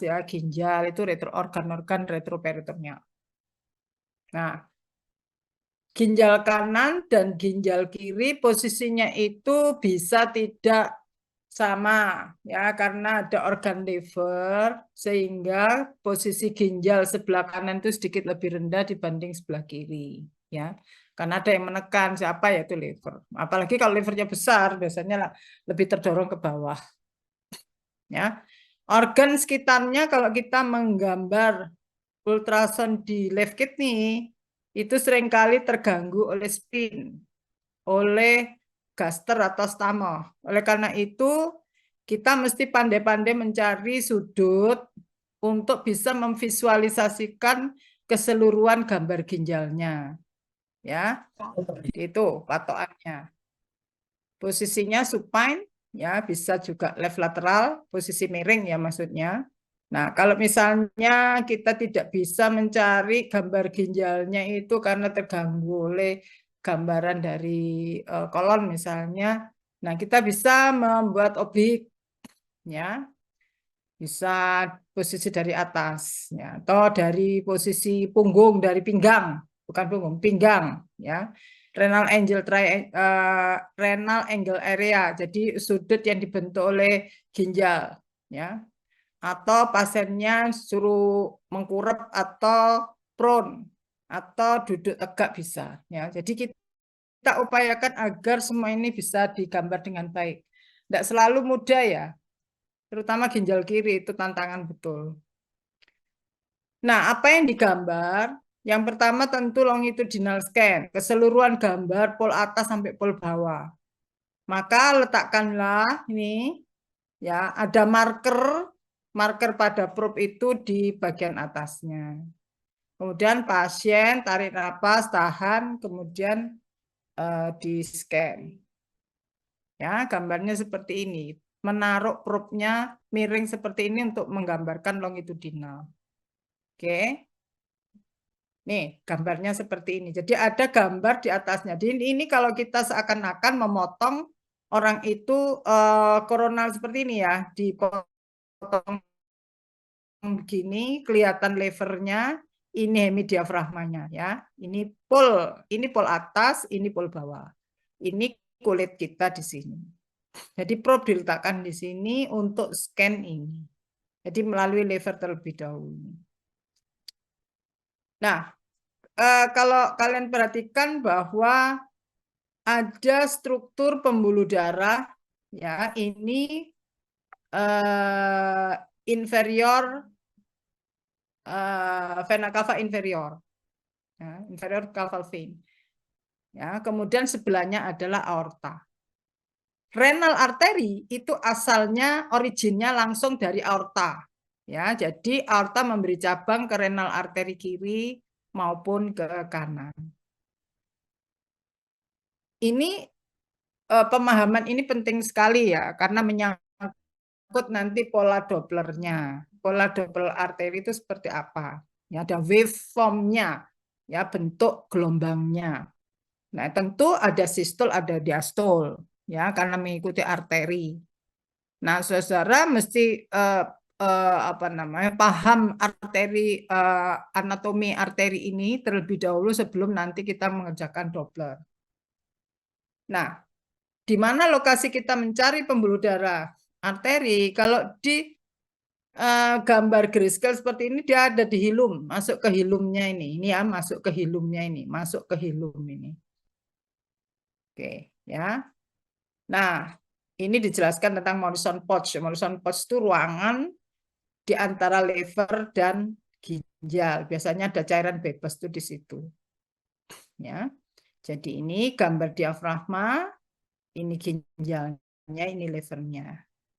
ya, ginjal itu organ-organ retroperitoneal. Nah, ginjal kanan dan ginjal kiri posisinya itu bisa tidak sama ya, karena ada organ liver sehingga posisi ginjal sebelah kanan itu sedikit lebih rendah dibanding sebelah kiri ya. Karena ada yang menekan siapa yaitu liver. Apalagi kalau livernya besar biasanya lebih terdorong ke bawah. Ya. Organ sekitarnya kalau kita menggambar ultrasound di left kidney itu seringkali terganggu oleh spleen, oleh gaster atau stama. Oleh karena itu, kita mesti pandai-pandai mencari sudut untuk bisa memvisualisasikan keseluruhan gambar ginjalnya. Ya, itu patokannya. Posisinya supine, ya bisa juga left lateral, posisi miring ya maksudnya. Nah, kalau misalnya kita tidak bisa mencari gambar ginjalnya itu karena terganggu oleh gambaran dari kolon misalnya, nah kita bisa membuat objek, ya, bisa posisi dari atas, ya, atau dari posisi punggung, dari pinggang, bukan punggung, pinggang, ya, renal angle area, jadi sudut yang dibentuk oleh ginjal, ya. Atau pasiennya suruh mengkurap atau prone atau duduk tegak bisa ya. Jadi kita upayakan agar semua ini bisa digambar dengan baik. Tidak selalu mudah ya, terutama ginjal kiri itu tantangan betul. Nah, apa yang digambar? Yang pertama tentu longitudinal scan, keseluruhan gambar pol atas sampai pol bawah. Maka letakkanlah ini ya, ada marker pada probe itu di bagian atasnya. Kemudian pasien tarik napas, tahan, kemudian di scan. Ya, gambarnya seperti ini. Menaruh probe-nya miring seperti ini untuk menggambarkan longitudinal. Oke. Nih, gambarnya seperti ini. Jadi ada gambar di atasnya. Jadi ini kalau kita seakan-akan memotong orang itu koronal seperti ini ya, dipotong begini, kelihatan levernya, ini hemidiafragmanya ya. Ini pol atas, ini pol bawah. Ini kulit kita di sini. Jadi probe diletakkan di sini untuk scan ini. Jadi melalui lever terlebih dahulu. Nah, kalau kalian perhatikan bahwa ada struktur pembuluh darah ya, ini inferior, vena cava inferior, ya, inferior caval vein. Ya, kemudian sebelahnya adalah aorta. Renal artery itu asalnya originnya langsung dari aorta. Ya, jadi aorta memberi cabang ke renal artery kiri maupun ke kanan. Ini pemahaman ini penting sekali ya, karena menyangkut nanti pola Dopplernya. Pola Doppler arteri itu seperti apa? Ya, ada waveformnya, ya, bentuk gelombangnya. Nah, tentu ada sistol, ada diastol, ya, karena mengikuti arteri. Nah, saudara mesti apa namanya, paham arteri, anatomi arteri ini terlebih dahulu sebelum nanti kita mengerjakan Doppler. Nah, di mana lokasi kita mencari pembuluh darah arteri? Kalau di gambar grayscale seperti ini, dia ada di hilum, masuk ke hilumnya ini ya, masuk ke hilumnya ini, masuk ke hilum ini. Oke, ya. Nah, ini dijelaskan tentang Morrison pouch. Morrison pouch itu ruangan di antara lever dan ginjal. Biasanya ada cairan bebas tuh di situ. Ya. Jadi ini gambar diafragma, ini ginjalnya, ini levernya.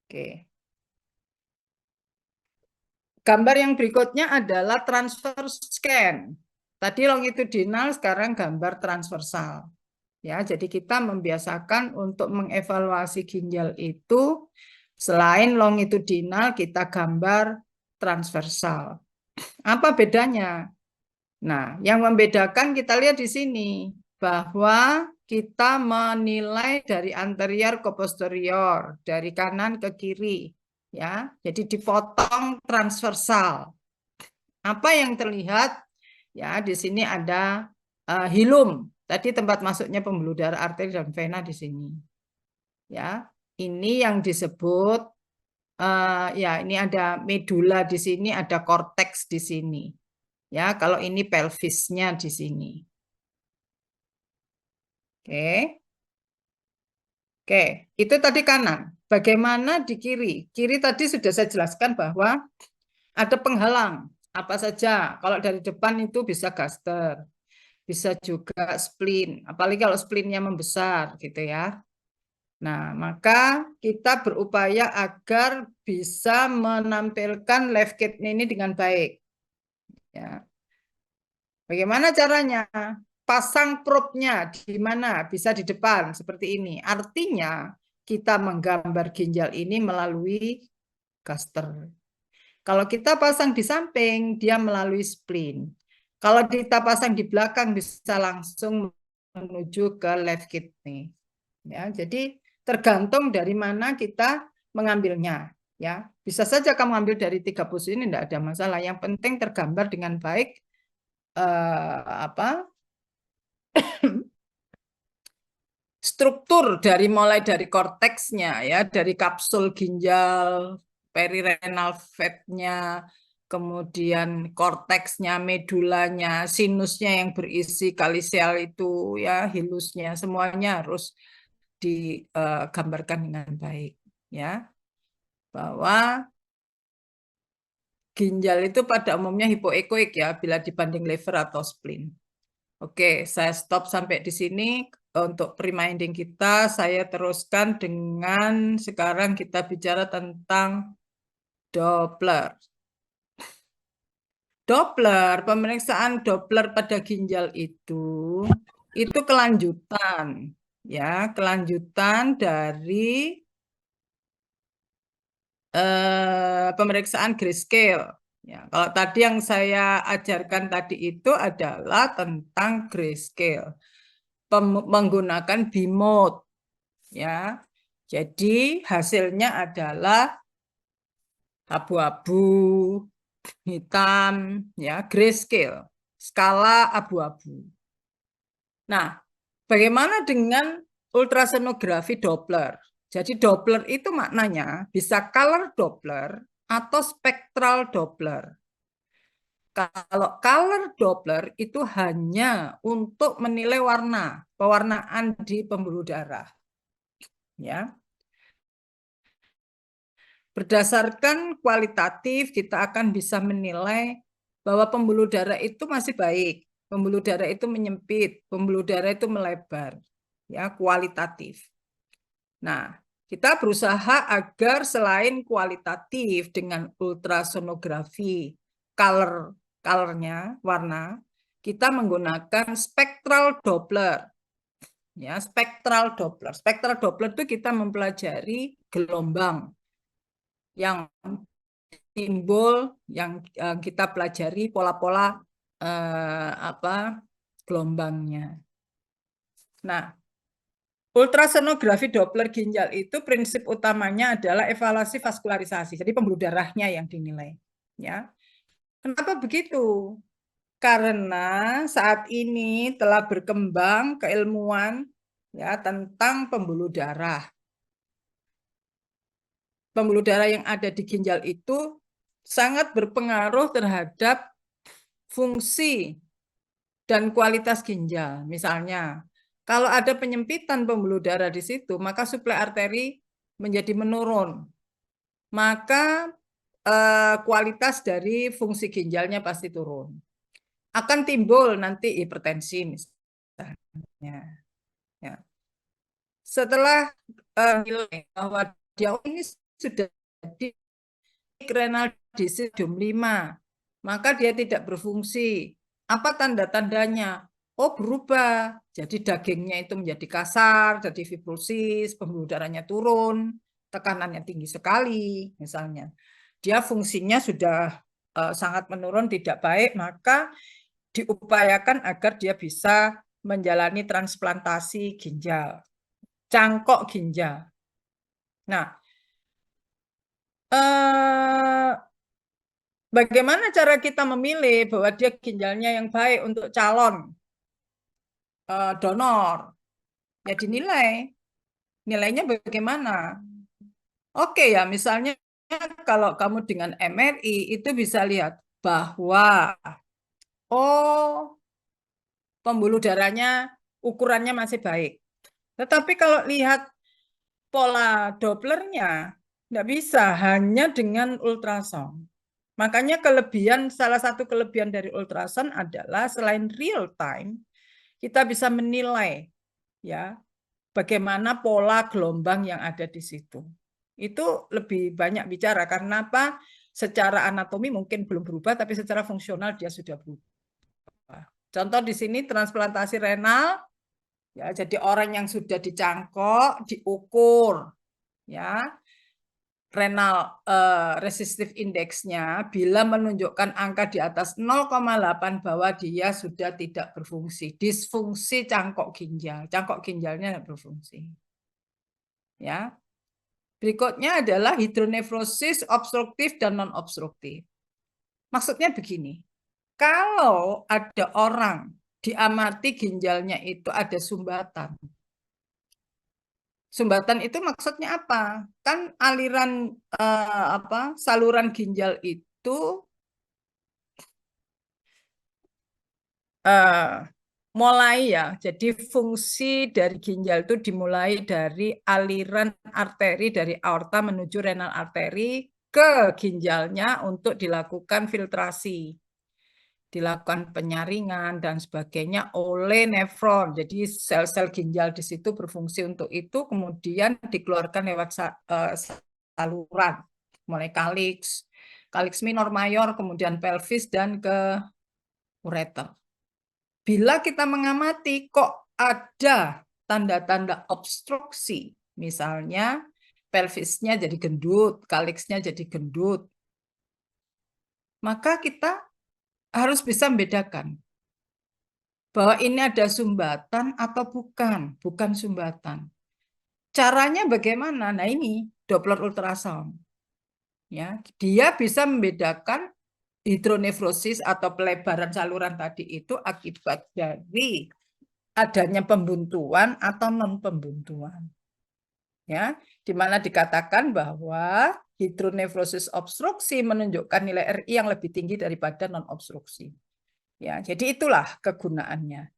Oke. Gambar yang berikutnya adalah transfer scan. Tadi longitudinal, sekarang gambar transversal. Ya, jadi kita membiasakan untuk mengevaluasi ginjal itu selain longitudinal kita gambar transversal. Apa bedanya? Nah, yang membedakan kita lihat di sini bahwa kita menilai dari anterior ke posterior, dari kanan ke kiri. ya. Jadi dipotong transversal. Apa yang terlihat? Ya, di sini ada hilum. Tadi tempat masuknya pembuluh darah arteri dan vena di sini. Ya, ini yang disebut ya ini ada medula di sini, ada korteks di sini. Ya, kalau ini pelvisnya di sini. Oke. Oke, itu tadi kanan. Bagaimana di kiri? Kiri tadi sudah saya jelaskan bahwa ada penghalang. Apa saja? Kalau dari depan itu bisa gaster, bisa juga spleen. Apalagi kalau spleennya membesar, gitu ya. Nah, maka kita berupaya agar bisa menampilkan left kidney ini dengan baik. Ya. Bagaimana caranya? Pasang probe-nya di mana? Bisa di depan seperti ini. Artinya kita menggambar ginjal ini melalui gaster. Kalau kita pasang di samping, dia melalui spleen. Kalau kita pasang di belakang, bisa langsung menuju ke left kidney. Ya, jadi tergantung dari mana kita mengambilnya. Ya, bisa saja kamu ambil dari 3 posisi ini, tidak ada masalah. Yang penting tergambar dengan baik apa struktur dari mulai dari korteksnya ya, dari kapsul ginjal, perirenal fatnya, kemudian korteksnya, medulanya, sinusnya yang berisi kalsial itu ya, hilusnya, semuanya harus digambarkan dengan baik ya, bahwa ginjal itu pada umumnya hipoekoik ya bila dibanding liver atau spleen. Oke, saya stop sampai di sini. Untuk reminding kita, saya teruskan dengan sekarang kita bicara tentang Doppler. Doppler, pemeriksaan Doppler pada ginjal itu kelanjutan, ya, kelanjutan dari pemeriksaan grayscale. Ya, kalau tadi yang saya ajarkan tadi itu adalah tentang grayscale, menggunakan B-mode, ya. Jadi hasilnya adalah abu-abu, hitam, ya, grayscale, skala abu-abu. Nah, bagaimana dengan ultrasonografi Doppler? Jadi Doppler itu maknanya bisa color Doppler atau spectral Doppler. Kalau color Doppler itu hanya untuk menilai warna, pewarnaan di pembuluh darah. Ya. Berdasarkan kualitatif kita akan bisa menilai bahwa pembuluh darah itu masih baik, pembuluh darah itu menyempit, pembuluh darah itu melebar. Ya, kualitatif. Nah, kita berusaha agar selain kualitatif dengan ultrasonografi colornya, warna, kita menggunakan spectral Doppler. Ya, spectral Doppler. Spectral Doppler itu kita mempelajari gelombang yang timbul, yang kita pelajari pola-pola gelombangnya. Nah, ultrasonografi Doppler ginjal itu prinsip utamanya adalah evaluasi vaskularisasi. Jadi pembuluh darahnya yang dinilai. Ya, kenapa begitu? Karena saat ini telah berkembang keilmuan ya tentang pembuluh darah. Pembuluh darah yang ada di ginjal itu sangat berpengaruh terhadap fungsi dan kualitas ginjal. Misalnya, kalau ada penyempitan pembuluh darah di situ, maka suplai arteri menjadi menurun. Maka kualitas dari fungsi ginjalnya pasti turun. Akan timbul nanti hipertensi misalnya. Ya. Setelah nilai bahwa dia ini sudah di renal disease 5, maka dia tidak berfungsi. Apa tanda-tandanya? Oh, berubah. Jadi dagingnya itu menjadi kasar, jadi fibrosis, pembuluh darahnya turun, tekanannya tinggi sekali, misalnya. Dia fungsinya sudah sangat menurun, tidak baik, maka diupayakan agar dia bisa menjalani transplantasi ginjal, cangkok ginjal. Nah, Bagaimana cara kita memilih bahwa dia ginjalnya yang baik untuk calon donor? Ya dinilai. Nilainya bagaimana? Oke ya, misalnya kalau kamu dengan MRI itu bisa lihat bahwa oh, pembuluh darahnya ukurannya masih baik. Tetapi kalau lihat pola Dopplernya, nggak bisa hanya dengan ultrasound. Makanya salah satu kelebihan dari ultrasound adalah selain real time, kita bisa menilai ya bagaimana pola gelombang yang ada di situ. Itu lebih banyak bicara karena apa? Secara anatomi mungkin belum berubah, tapi secara fungsional dia sudah berubah. Contoh di sini transplantasi renal, ya jadi orang yang sudah dicangkok, diukur, ya renal resistive indeksnya bila menunjukkan angka di atas 0,8 bahwa dia sudah tidak berfungsi, disfungsi cangkok ginjal, cangkok ginjalnya tidak berfungsi. Ya, berikutnya adalah hidronefrosis obstruktif dan non obstruktif. Maksudnya begini, kalau ada orang diamati ginjalnya itu ada sumbatan. Sumbatan itu maksudnya apa? Kan aliran saluran ginjal itu mulai ya. Jadi fungsi dari ginjal itu dimulai dari aliran arteri dari aorta menuju renal arteri ke ginjalnya untuk dilakukan filtrasi, dilakukan penyaringan dan sebagainya oleh nefron. Jadi sel-sel ginjal di situ berfungsi untuk itu, kemudian dikeluarkan lewat saluran, mulai kaliks minor mayor, kemudian pelvis dan ke ureter. Bila kita mengamati kok ada tanda-tanda obstruksi, misalnya pelvisnya jadi gendut, kaliksnya jadi gendut, maka kita harus bisa membedakan bahwa ini ada sumbatan atau bukan sumbatan. Caranya bagaimana? Nah ini Doppler ultrasound. Ya, dia bisa membedakan hidronefrosis atau pelebaran saluran tadi itu akibat dari adanya pembuntuan atau non pembuntuan. Ya, di mana dikatakan bahwa hidronefrosis obstruksi menunjukkan nilai RI yang lebih tinggi daripada non obstruksi. Ya, jadi itulah kegunaannya.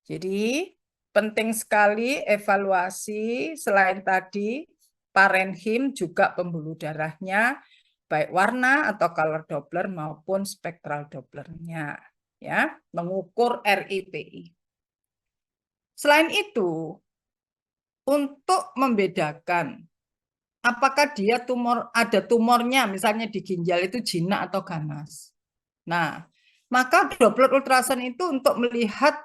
Jadi penting sekali evaluasi selain tadi parenhim juga pembuluh darahnya baik warna atau color Doppler maupun spektral Dopplernya ya, mengukur RIPI. Selain itu, untuk membedakan apakah dia ada tumornya misalnya di ginjal itu jinak atau ganas. Nah, maka Doppler ultrasound itu untuk melihat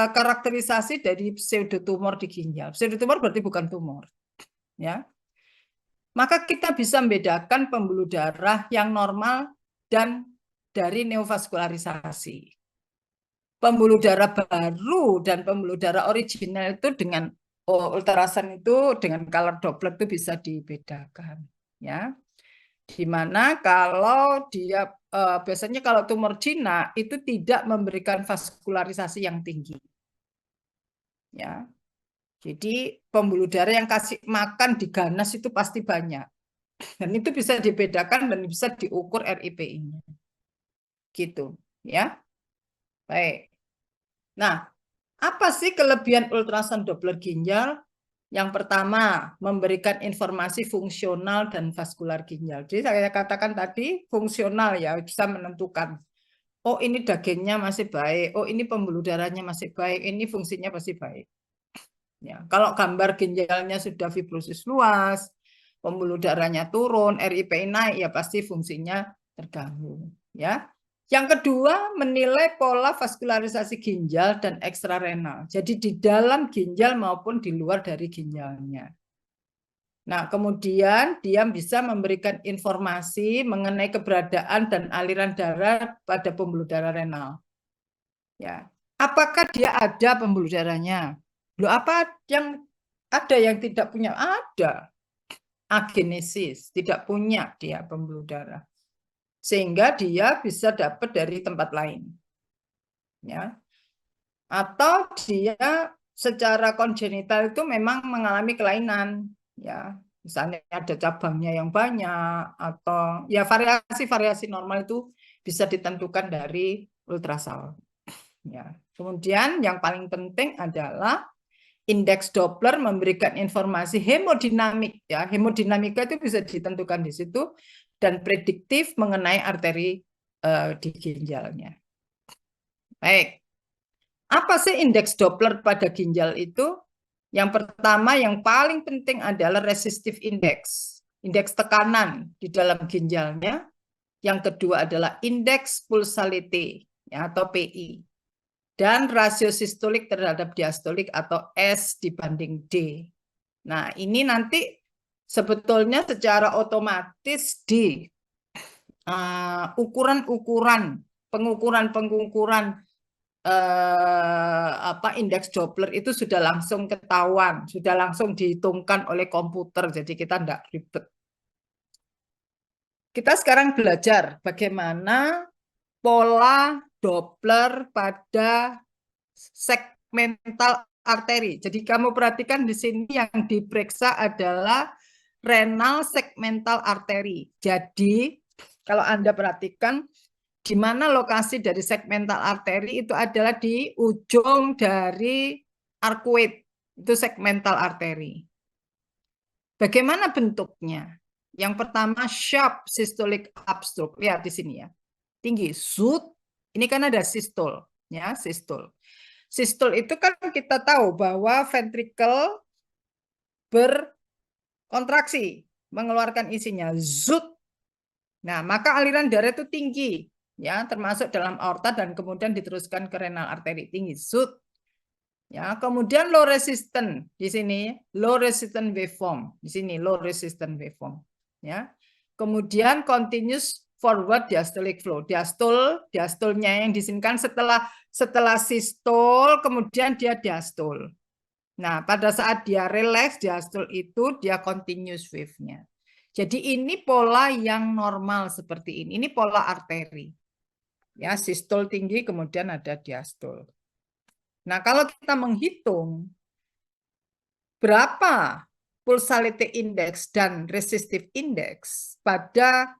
karakterisasi dari pseudotumor di ginjal. Pseudotumor berarti bukan tumor. Ya. Maka kita bisa membedakan pembuluh darah yang normal dan dari neovaskularisasi. Pembuluh darah baru dan pembuluh darah original itu dengan ultrasound itu dengan color Doppler itu bisa dibedakan. Ya. Di mana kalau dia biasanya kalau tumor jinak itu tidak memberikan vaskularisasi yang tinggi. Ya. Jadi pembuluh darah yang kasih makan di ganas itu pasti banyak. Dan itu bisa dibedakan dan bisa diukur RIPI-nya. Gitu, ya. Baik. Nah, apa sih kelebihan ultrasound Doppler ginjal? Yang pertama, memberikan informasi fungsional dan vaskular ginjal. Jadi saya katakan tadi fungsional ya, bisa menentukan. Oh ini dagingnya masih baik, oh ini pembuluh darahnya masih baik, ini fungsinya masih baik. Ya, kalau gambar ginjalnya sudah fibrosis luas, pembuluh darahnya turun, RIPI naik, ya pasti fungsinya terganggu. Ya. Yang kedua, menilai pola vaskularisasi ginjal dan ekstrarenal. Jadi di dalam ginjal maupun di luar dari ginjalnya. Nah, kemudian dia bisa memberikan informasi mengenai keberadaan dan aliran darah pada pembuluh darah renal. Ya. Apakah dia ada pembuluh darahnya? Loh, apa yang ada yang tidak punya? Ada. agenesis, tidak punya dia pembuluh darah. Sehingga dia bisa dapat dari tempat lain. Ya. Atau dia secara kongenital itu memang mengalami kelainan, ya. Misalnya ada cabangnya yang banyak atau ya variasi-variasi normal itu bisa ditentukan dari ultrasound. Ya. Kemudian yang paling penting adalah indeks Doppler memberikan informasi hemodinamik, ya. Hemodinamika itu bisa ditentukan di situ dan prediktif mengenai arteri di ginjalnya. Baik. Apa sih indeks Doppler pada ginjal itu? Yang pertama yang paling penting adalah resistive index, indeks tekanan di dalam ginjalnya. Yang kedua adalah indeks pulsality, ya, atau PI. Dan rasio sistolik terhadap diastolik atau S dibanding D. Nah, ini nanti sebetulnya secara otomatis di pengukuran indeks Doppler itu sudah langsung ketahuan, sudah langsung dihitungkan oleh komputer, jadi kita tidak ribet. Kita sekarang belajar bagaimana pola Doppler pada segmental arteri. Jadi kamu perhatikan di sini yang diperiksa adalah renal segmental arteri. Jadi kalau Anda perhatikan di mana lokasi dari segmental arteri itu adalah di ujung dari arcuate, itu segmental arteri. Bagaimana bentuknya? Yang pertama sharp systolic upstroke. Lihat di sini ya. Tinggi, shoot. Ini kan ada sistol, ya, sistol. Sistol itu kan kita tahu bahwa ventricle berkontraksi, mengeluarkan isinya, zut. Nah, maka aliran darah itu tinggi, ya, termasuk dalam aorta dan kemudian diteruskan ke renal arteri tinggi, zut. Ya, kemudian low resistant di sini, low resistant waveform, di sini low resistant waveform, ya. Kemudian continuous forward diastolic flow, diastolnya yang di sini kan setelah sistol kemudian dia diastol. Nah, pada saat dia relax diastol itu dia continuous wave-nya. Jadi ini pola yang normal seperti ini. Ini pola arteri. Ya, sistol tinggi kemudian ada diastol. Nah, kalau kita menghitung berapa pulsality index dan resistive index pada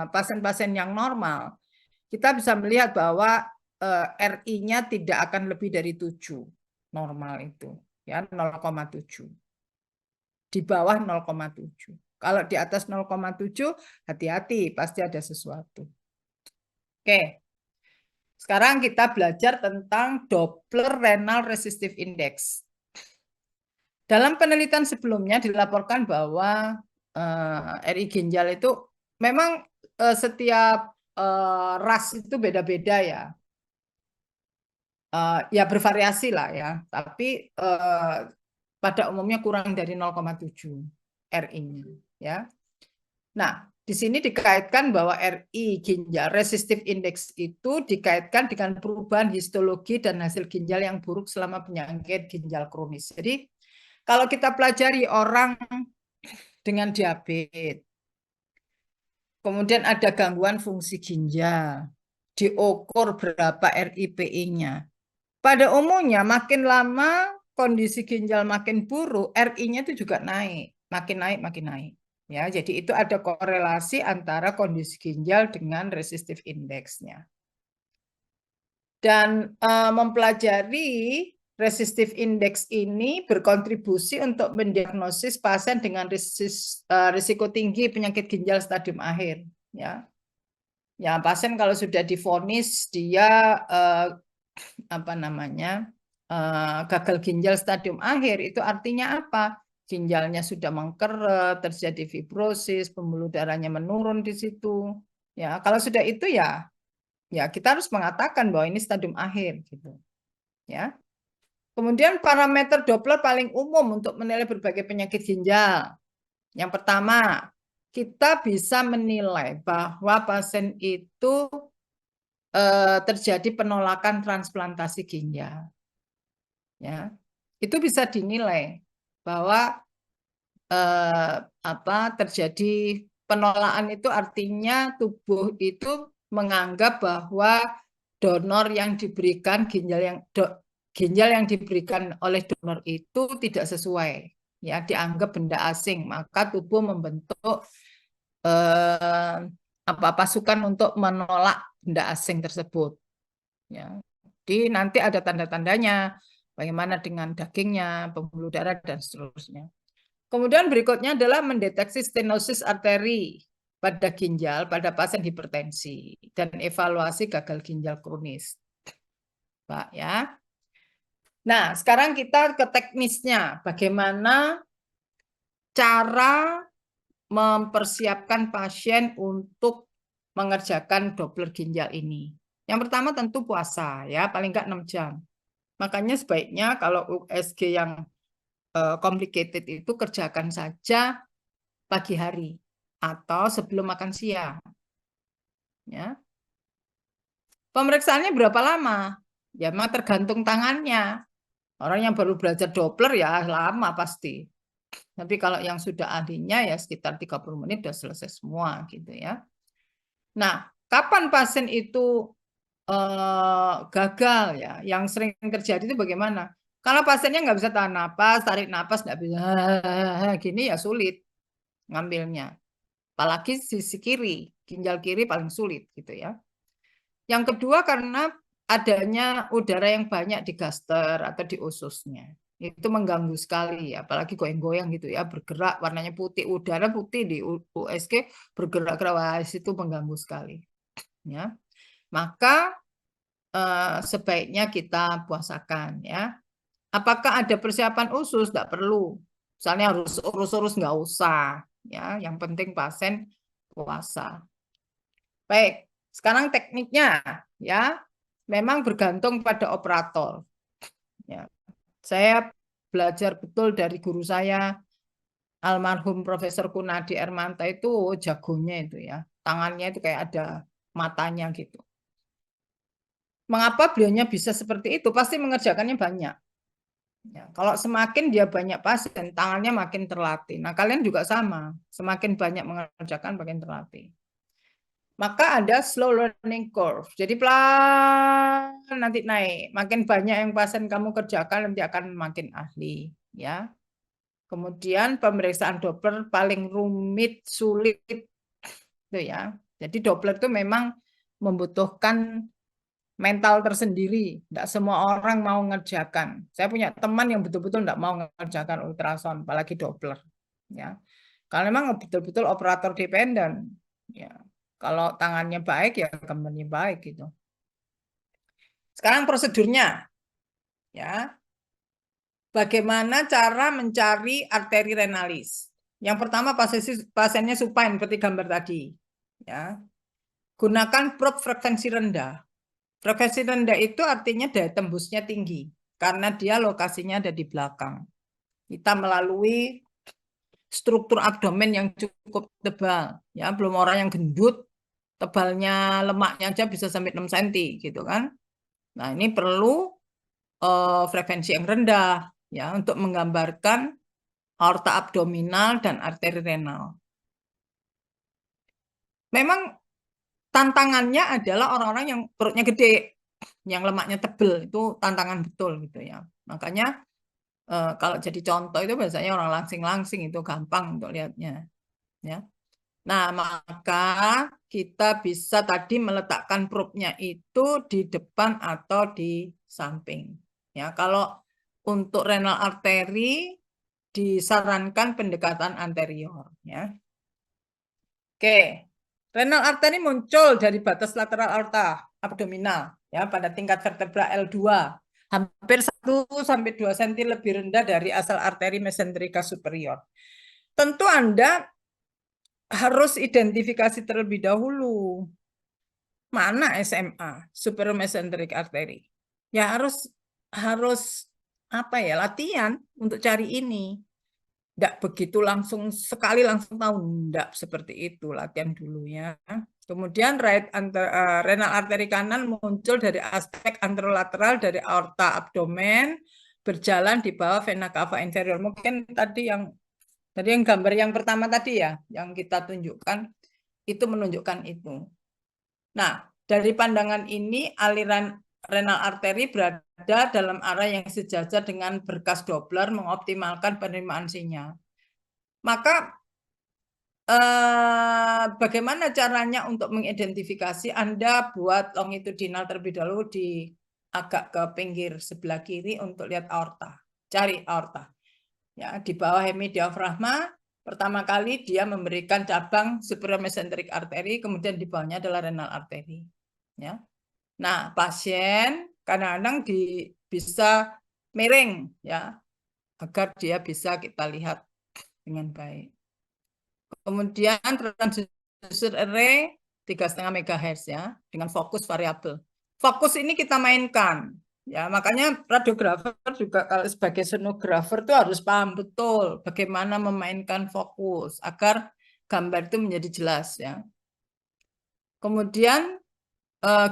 pasien-pasien yang normal, kita bisa melihat bahwa RI-nya tidak akan lebih dari 7 normal itu, ya 0,7. Di bawah 0,7. Kalau di atas 0,7 hati-hati, pasti ada sesuatu. Oke. Sekarang kita belajar tentang Doppler Renal Resistive Index. Dalam penelitian sebelumnya dilaporkan bahwa RI ginjal itu memang setiap ras itu beda-beda ya. Ya bervariasi lah ya, tapi pada umumnya kurang dari 0,7 RI-nya ya. Nah, di sini dikaitkan bahwa RI ginjal resistive index itu dikaitkan dengan perubahan histologi dan hasil ginjal yang buruk selama penyakit ginjal kronis. Jadi kalau kita pelajari orang dengan diabetes, kemudian ada gangguan fungsi ginjal, diukur berapa RI-PI-nya. Pada umumnya makin lama kondisi ginjal makin buruk, RI-nya itu juga naik, makin naik, makin naik. Ya, jadi itu ada korelasi antara kondisi ginjal dengan resistive index-nya. Dan mempelajari resistive index ini berkontribusi untuk mendiagnosis pasien dengan risiko tinggi penyakit ginjal stadium akhir. Ya, ya pasien kalau sudah divonis dia gagal ginjal stadium akhir itu artinya apa? Ginjalnya sudah mengkeret, terjadi fibrosis, pembuluh darahnya menurun di situ. Ya, kalau sudah itu ya kita harus mengatakan bahwa ini stadium akhir gitu. Ya. Kemudian parameter Doppler paling umum untuk menilai berbagai penyakit ginjal. Yang pertama, kita bisa menilai bahwa pasien itu terjadi penolakan transplantasi ginjal. Ya. Itu bisa dinilai bahwa terjadi penolakan itu artinya tubuh itu menganggap bahwa donor yang diberikan ginjal yang diberikan oleh donor itu tidak sesuai, ya dianggap benda asing, maka tubuh membentuk pasukan untuk menolak benda asing tersebut. Ya, jadi nanti ada tanda-tandanya, bagaimana dengan dagingnya, pembuluh darah dan seterusnya. Kemudian berikutnya adalah mendeteksi stenosis arteri pada ginjal pada pasien hipertensi dan evaluasi gagal ginjal kronis. Pak ya. Nah, sekarang kita ke teknisnya. Bagaimana cara mempersiapkan pasien untuk mengerjakan Doppler ginjal ini. Yang pertama tentu puasa ya, paling nggak 6 jam. Makanya sebaiknya kalau USG yang complicated itu kerjakan saja pagi hari atau sebelum makan siang. Ya. Pemeriksaannya berapa lama? Ya memang tergantung tangannya. Orang yang baru belajar Doppler ya lama pasti. Tapi kalau yang sudah ahlinya ya sekitar 30 menit sudah selesai semua gitu ya. Nah, kapan pasien itu gagal ya? Yang sering terjadi itu bagaimana? Kalau pasiennya nggak bisa tahan napas, tarik napas nggak bisa, gini ya sulit ngambilnya. Apalagi sisi kiri, ginjal kiri paling sulit gitu ya. Yang kedua karena adanya udara yang banyak di gaster atau di ususnya. Itu mengganggu sekali, apalagi goyang-goyang gitu ya, bergerak warnanya putih, udara putih di USG bergerak-gerak, itu mengganggu sekali. Ya. Maka sebaiknya kita puasakan ya. Apakah ada persiapan usus? Tidak perlu. Misalnya harus urus-urus nggak usah. Ya, yang penting pasien puasa. Baik, sekarang tekniknya ya. Memang bergantung pada operator. Ya. Saya belajar betul dari guru saya almarhum Profesor Kunadi Ermanta itu jagonya itu ya. Tangannya itu kayak ada matanya gitu. Mengapa beliaunya bisa seperti itu? Pasti mengerjakannya banyak. Ya, kalau semakin dia banyak pasien, tangannya makin terlatih. Nah, kalian juga sama. Semakin banyak mengerjakan, makin terlatih. Maka ada slow learning curve. Jadi pelan nanti naik. Makin banyak yang pasien kamu kerjakan, nanti akan makin ahli. Ya. Kemudian pemeriksaan Doppler paling rumit, sulit. Itu ya. Jadi Doppler itu memang membutuhkan mental tersendiri. Tidak semua orang mau mengerjakan. Saya punya teman yang betul-betul tidak mau mengerjakan ultrasound, apalagi Doppler. Ya, kalau memang betul-betul operator dependen. Ya, kalau tangannya baik ya company baik gitu. Sekarang prosedurnya, ya, bagaimana cara mencari arteri renalis? Yang pertama pasiennya supine seperti gambar tadi. Ya, gunakan probe frekuensi rendah. Frekuensi rendah itu artinya daya tembusnya tinggi karena dia lokasinya ada di belakang. Kita melalui struktur abdomen yang cukup tebal, ya belum orang yang gendut, tebalnya lemaknya aja bisa sampai 6 cm gitu kan. Nah, ini perlu frekuensi yang rendah ya untuk menggambarkan aorta abdominal dan arteri renal. Memang tantangannya adalah orang-orang yang perutnya gede, yang lemaknya tebel, itu tantangan betul gitu ya. Makanya kalau jadi contoh itu biasanya orang langsing-langsing itu gampang untuk lihatnya. Ya. Nah, maka kita bisa tadi meletakkan probe-nya itu di depan atau di samping. Ya, kalau untuk renal arteri disarankan pendekatan anterior. Ya. Oke. Renal arteri muncul dari batas lateral aorta abdominal ya pada tingkat vertebra L2, hampir 1 sampai 2 cm lebih rendah dari asal arteri mesenterika superior. Tentu Anda harus identifikasi terlebih dahulu. Mana SMA, superior mesenteric artery? Ya harus apa ya, latihan untuk cari ini. Tidak begitu langsung sekali langsung tahu, tidak seperti itu, latihan dulu ya. Kemudian renal arteri kanan muncul dari aspek anterolateral dari aorta abdomen berjalan di bawah vena cava inferior. Mungkin tadi yang Jadi yang gambar yang pertama tadi ya, yang kita tunjukkan, itu menunjukkan itu. Nah, dari pandangan ini, aliran renal arteri berada dalam area yang sejajar dengan berkas Doppler mengoptimalkan penerimaan sinyal. Maka bagaimana caranya untuk mengidentifikasi? Anda buat longitudinal terlebih dahulu di agak ke pinggir sebelah kiri untuk lihat aorta. Cari aorta. Ya, di bawah hemidiafragma, pertama kali dia memberikan cabang superior mesenteric artery, kemudian di bawahnya adalah renal artery. Ya. Nah, pasien kadang-kadang bisa miring ya, agar dia bisa kita lihat dengan baik. Kemudian transducer array 3,5 MHz ya, dengan fokus variabel. Fokus ini kita mainkan. Ya, makanya radiografer juga kalau sebagai sonografer itu harus paham betul bagaimana memainkan fokus agar gambar itu menjadi jelas ya. Kemudian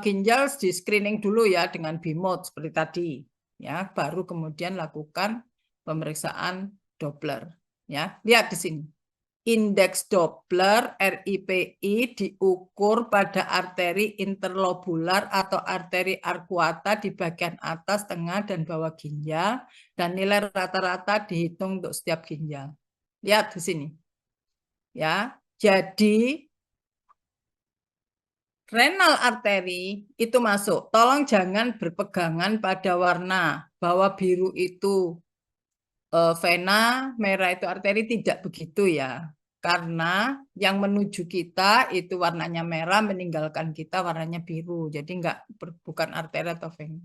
ginjal di screening dulu ya dengan B-mode seperti tadi ya, baru kemudian lakukan pemeriksaan Doppler ya. Lihat di sini. Indeks Doppler RIPI diukur pada arteri interlobular atau arteri arcuata di bagian atas, tengah, dan bawah ginjal, dan nilai rata-rata dihitung untuk setiap ginjal. Lihat di sini. Ya, jadi renal arteri itu masuk. Tolong jangan berpegangan pada warna bahwa biru itu vena, merah itu arteri, tidak begitu ya. Karena yang menuju kita itu warnanya merah, meninggalkan kita warnanya biru. Jadi bukan arteri atau vena.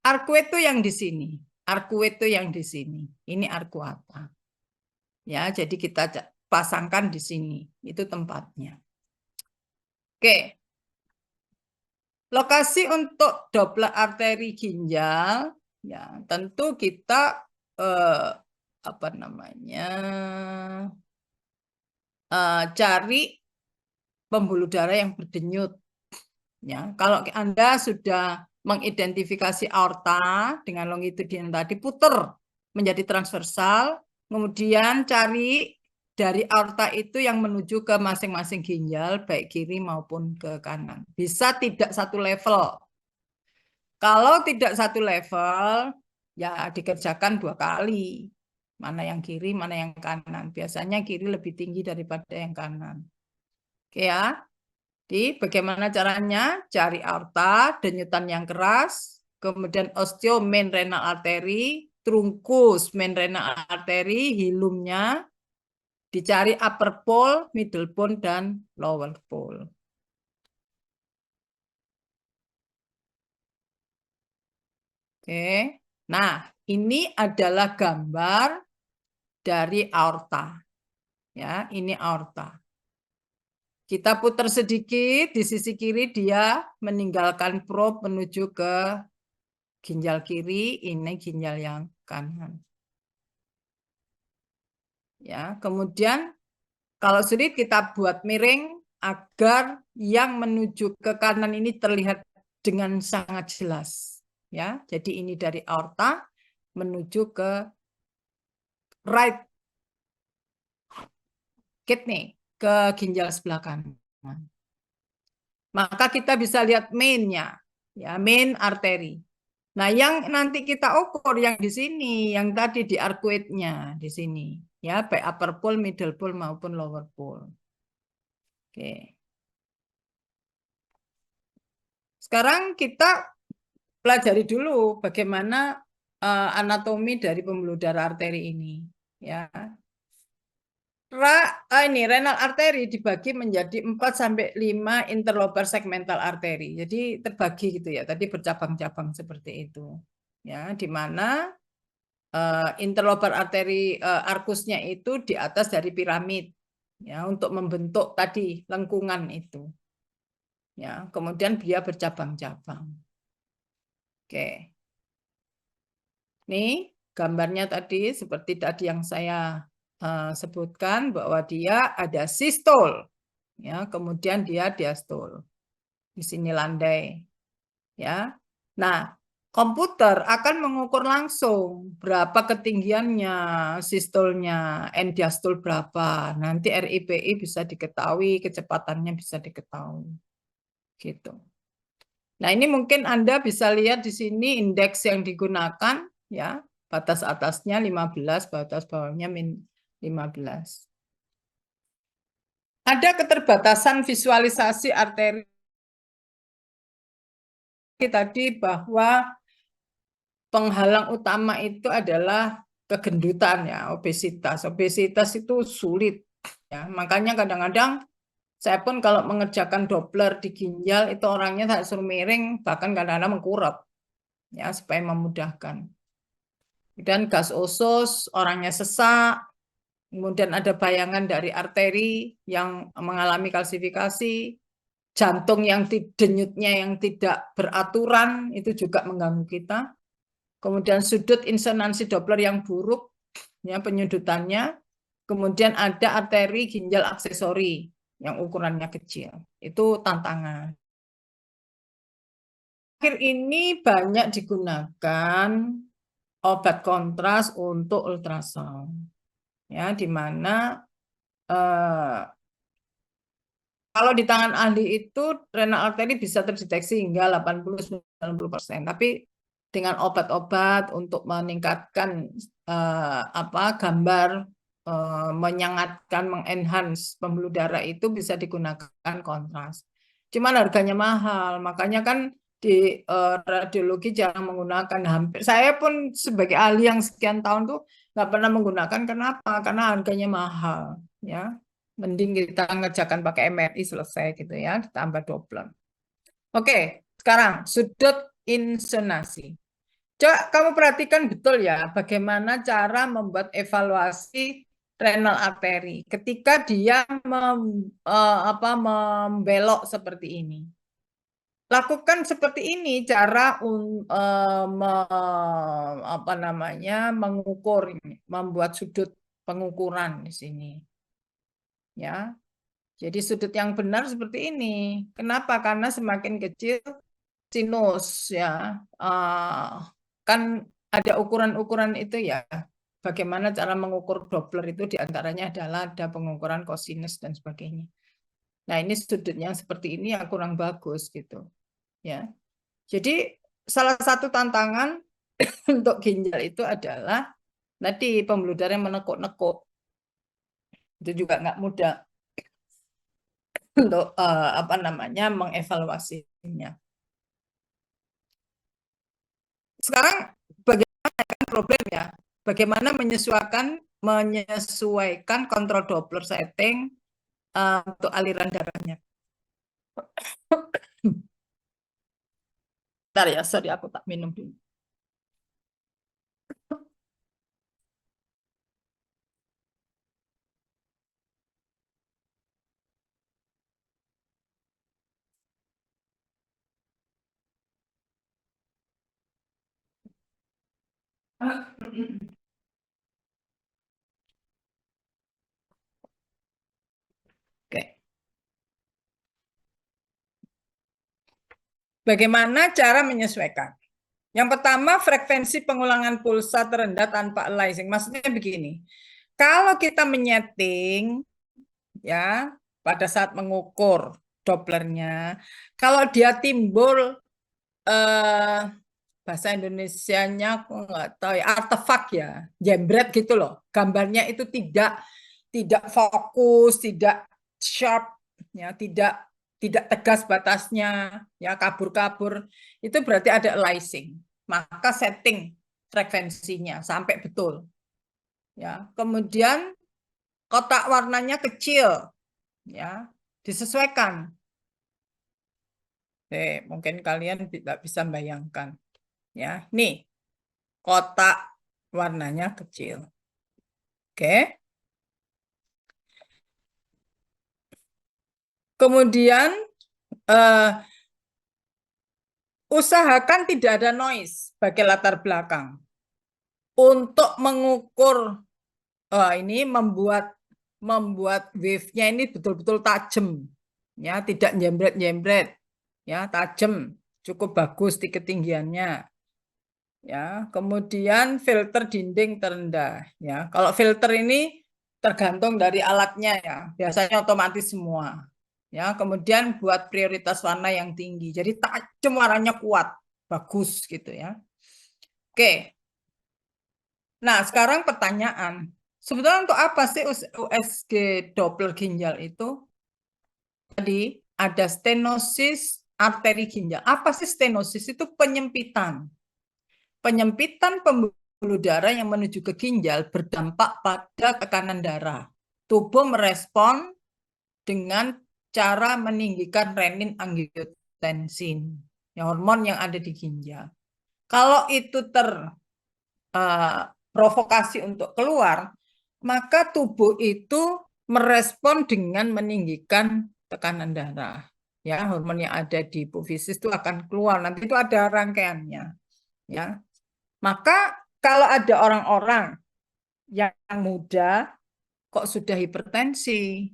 Arku itu yang di sini. Arku itu yang di sini. Ini arcuata. Ya, jadi kita pasangkan di sini. Itu tempatnya. Oke. Lokasi untuk Doppler arteri ginjal, ya tentu kita apa namanya cari pembuluh darah yang berdenyut. Ya, kalau Anda sudah mengidentifikasi aorta dengan longitudinal tadi, putar menjadi transversal, kemudian cari dari aorta itu yang menuju ke masing-masing ginjal, baik kiri maupun ke kanan. Bisa tidak satu level. Kalau tidak satu level, ya dikerjakan 2 kali. Mana yang kiri, mana yang kanan. Biasanya kiri lebih tinggi daripada yang kanan. Oke ya. Jadi bagaimana caranya? Cari aorta, denyutan yang keras, kemudian osteo main renal artery, trunkus main renal artery, hilumnya, dicari upper pole, middle pole, dan lower pole. Oke. Nah, ini adalah gambar dari aorta. Ya, ini aorta. Kita putar sedikit di sisi kiri, dia meninggalkan probe menuju ke ginjal kiri, ini ginjal yang kanan. Ya, kemudian kalau sulit kita buat miring agar yang menuju ke kanan ini terlihat dengan sangat jelas. Ya, jadi ini dari aorta menuju ke right kidney, ke ginjal sebelah kanan. Maka kita bisa lihat main-nya, ya, main arteri. Nah, yang nanti kita ukur yang di sini, yang tadi di arcuate-nya di sini, ya, baik upper pole, middle pole maupun lower pole. Oke. Sekarang kita pelajari dulu bagaimana anatomi dari pembuluh darah arteri ini, ya. Ini renal arteri dibagi menjadi 4-5 interlobar segmental arteri. Jadi terbagi gitu ya. Tadi bercabang-cabang seperti itu. Ya, di mana interlobar arteri arkusnya itu di atas dari piramid. Ya, untuk membentuk tadi lengkungan itu. Ya, kemudian dia bercabang-cabang. Oke. Nih, gambarnya tadi seperti tadi yang saya sebutkan bahwa dia ada sistol, ya, kemudian dia diastol. Di sini landai, ya. Nah, Komputer akan mengukur langsung berapa ketinggiannya, sistolnya, end-diastol berapa. Nanti RIPI bisa diketahui, kecepatannya bisa diketahui. Gitu. Nah, ini mungkin Anda bisa lihat di sini indeks yang digunakan, ya. Batas atasnya 15, batas bawahnya min 15. Ada keterbatasan visualisasi arteri tadi bahwa penghalang utama itu adalah kegendutan ya, obesitas. Obesitas itu sulit ya. Makanya kadang-kadang saya pun kalau mengerjakan Doppler di ginjal itu orangnya tak suruh miring, bahkan kadang-kadang mengkurap ya supaya memudahkan. Dan gas usus, orangnya sesak, kemudian ada bayangan dari arteri yang mengalami kalsifikasi, jantung yang denyutnya yang tidak beraturan itu juga mengganggu kita. Kemudian sudut insonansi Doppler yang buruk, ya penyudutannya. Kemudian ada arteri ginjal aksesori yang ukurannya kecil. Itu tantangan. Akhir ini banyak digunakan obat kontras untuk ultrasound. Ya, di mana kalau di tangan ahli itu renal arteri bisa terdeteksi hingga 80-90%. Tapi dengan obat-obat untuk meningkatkan gambar, menyangatkan, mengenhance pembuluh darah itu bisa digunakan kontras. Cuman harganya mahal, makanya kan di radiologi jarang menggunakan. Hampir saya pun sebagai ahli yang sekian tahun tuh nggak pernah menggunakan. Kenapa? Karena harganya mahal, ya. Mending kita ngerjakan pakai MRI selesai gitu ya, ditambah Doppler. Oke, sekarang sudut insonasi. Coba kamu perhatikan betul ya, bagaimana cara membuat evaluasi renal arteri ketika dia membelok seperti ini. Lakukan seperti ini cara mengukur ini, membuat sudut pengukuran di sini. Ya. Jadi sudut yang benar seperti ini. Kenapa? Karena semakin kecil sinus ya. Kan ada ukuran-ukuran itu ya. Bagaimana cara mengukur Doppler itu diantaranya adalah ada pengukuran kosinus dan sebagainya. Nah ini sudut yang seperti ini yang kurang bagus gitu. Ya. Jadi salah satu tantangan untuk ginjal itu adalah tadi pembuluh darah yang menekuk-nekuk. Itu juga nggak mudah untuk mengevaluasinya. Sekarang bagaimana problem ya? Bagaimana menyesuaikan kontrol Doppler setting untuk aliran darahnya. Bentar ya, sorry aku tak minum dulu. Oke. Bagaimana cara menyesuaikan? Yang pertama, frekuensi pengulangan pulsa terendah tanpa aliasing. Maksudnya begini, kalau kita menyeting, ya, pada saat mengukur Dopplernya, kalau dia timbul bahasa Indonesianya aku nggak tahu ya, artefak ya, jembret gitu loh. Gambarnya itu tidak fokus, tidak sharp, ya, tidak tegas batasnya, ya kabur-kabur. Itu berarti ada aliasing. Maka setting frekuensinya sampai betul. Ya, kemudian kotak warnanya kecil, ya, disesuaikan. Mungkin kalian tidak bisa bayangkan. Ya, nih kotak warnanya kecil. Oke. Kemudian usahakan tidak ada noise sebagai latar belakang. Untuk mengukur ini membuat wave-nya ini betul-betul tajam. Ya, tidak jembret-jembret. Ya, tajam, cukup bagus di ketinggiannya. ya. Kemudian filter dinding terendah, ya. Kalau filter ini tergantung dari alatnya, ya. Biasanya otomatis semua, ya. Kemudian buat prioritas warna yang tinggi, jadi tajam warnanya kuat, bagus gitu ya. Oke. Nah, sekarang pertanyaan, sebetulnya untuk apa sih USG Doppler ginjal itu? Tadi ada stenosis arteri ginjal. Apa sih stenosis? Itu penyempitan. Penyempitan pembuluh darah yang menuju ke ginjal berdampak pada tekanan darah. Tubuh merespon dengan cara meninggikan renin angiotensin, hormon yang ada di ginjal. Kalau itu terprovokasi untuk keluar, maka tubuh itu merespon dengan meninggikan tekanan darah. Ya, hormon yang ada di hipofisis itu akan keluar. Nanti itu ada rangkaiannya. Ya, maka kalau ada orang-orang yang muda kok sudah hipertensi,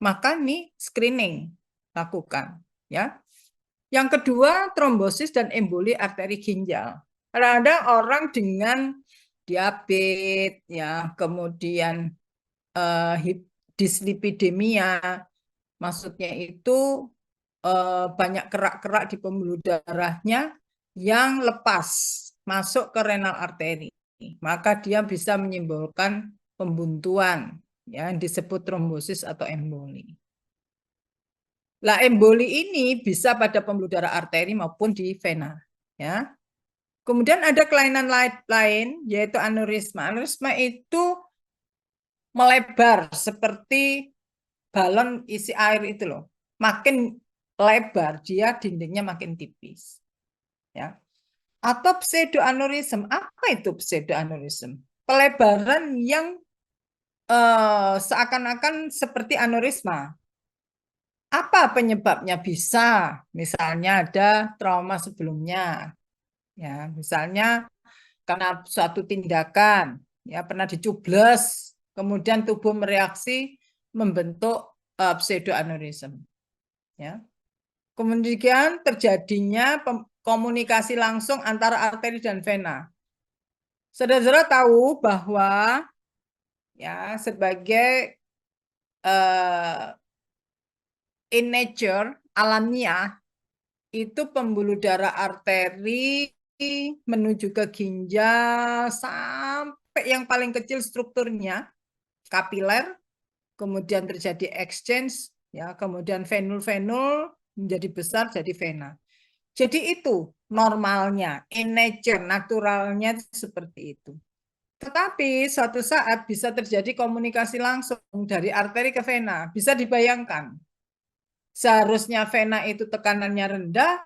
maka nih screening lakukan. Ya. Yang kedua, trombosis dan emboli arteri ginjal. Ada orang dengan diabetes, ya, kemudian dislipidemia, maksudnya itu banyak kerak-kerak di pembuluh darahnya yang lepas masuk ke renal arteri, maka dia bisa menimbulkan pembuntuan, ya, yang disebut trombosis atau emboli. Lah, emboli ini bisa pada pembuluh darah arteri maupun di vena, ya. Kemudian ada kelainan lain yaitu aneurisma. Aneurisma itu melebar seperti balon isi air itu loh. Makin lebar dia dindingnya makin tipis. Ya. Atau pseudoaneurism. Apa itu pseudoaneurism? Pelebaran yang seakan-akan seperti aneurisma. Apa penyebabnya? Bisa misalnya ada trauma sebelumnya. Ya, misalnya karena suatu tindakan, ya, pernah dicubles, kemudian tubuh mereaksi membentuk pseudoaneurism. Ya. Kemudian terjadinya komunikasi langsung antara arteri dan vena. Saudara-saudara tahu bahwa, ya, sebagai in nature alamiah itu pembuluh darah arteri menuju ke ginjal sampai yang paling kecil strukturnya kapiler, kemudian terjadi exchange, ya, kemudian venul-venul menjadi besar jadi vena. Jadi itu normalnya, in nature, naturalnya seperti itu. Tetapi suatu saat bisa terjadi komunikasi langsung dari arteri ke vena. Bisa dibayangkan, seharusnya vena itu tekanannya rendah,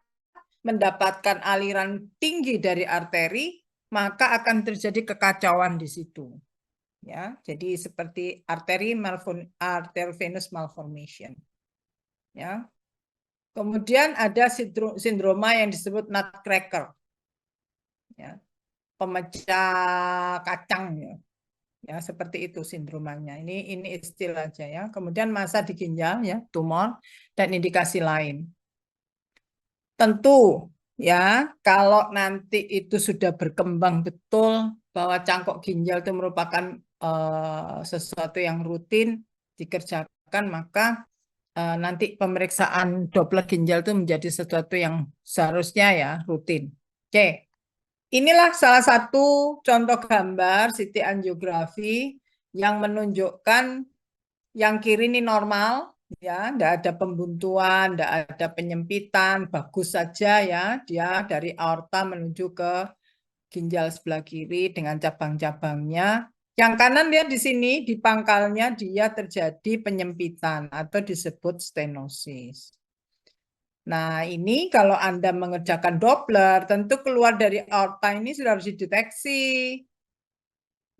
mendapatkan aliran tinggi dari arteri, maka akan terjadi kekacauan di situ. Ya, jadi seperti arteri venous malformation. Ya. Kemudian ada sindroma yang disebut nutcracker. Ya. Pemecah kacang, ya. Ya, seperti itu sindromanya. Ini istilah aja ya. Kemudian massa di ginjal, ya, tumor dan indikasi lain. Tentu, ya, kalau nanti itu sudah berkembang betul bahwa cangkok ginjal itu merupakan sesuatu yang rutin dikerjakan, maka nanti pemeriksaan Doppler ginjal itu menjadi sesuatu yang seharusnya, ya, rutin. Oke, inilah salah satu contoh gambar CT angiografi yang menunjukkan yang kiri ini normal, ya, tidak ada pembuntuan, tidak ada penyempitan, bagus saja, ya, dia dari aorta menuju ke ginjal sebelah kiri dengan cabang-cabangnya. Yang kanan lihat di sini, di pangkalnya dia terjadi penyempitan atau disebut stenosis. Nah, ini kalau Anda mengerjakan Doppler, tentu keluar dari aorta ini sudah harus dideteksi.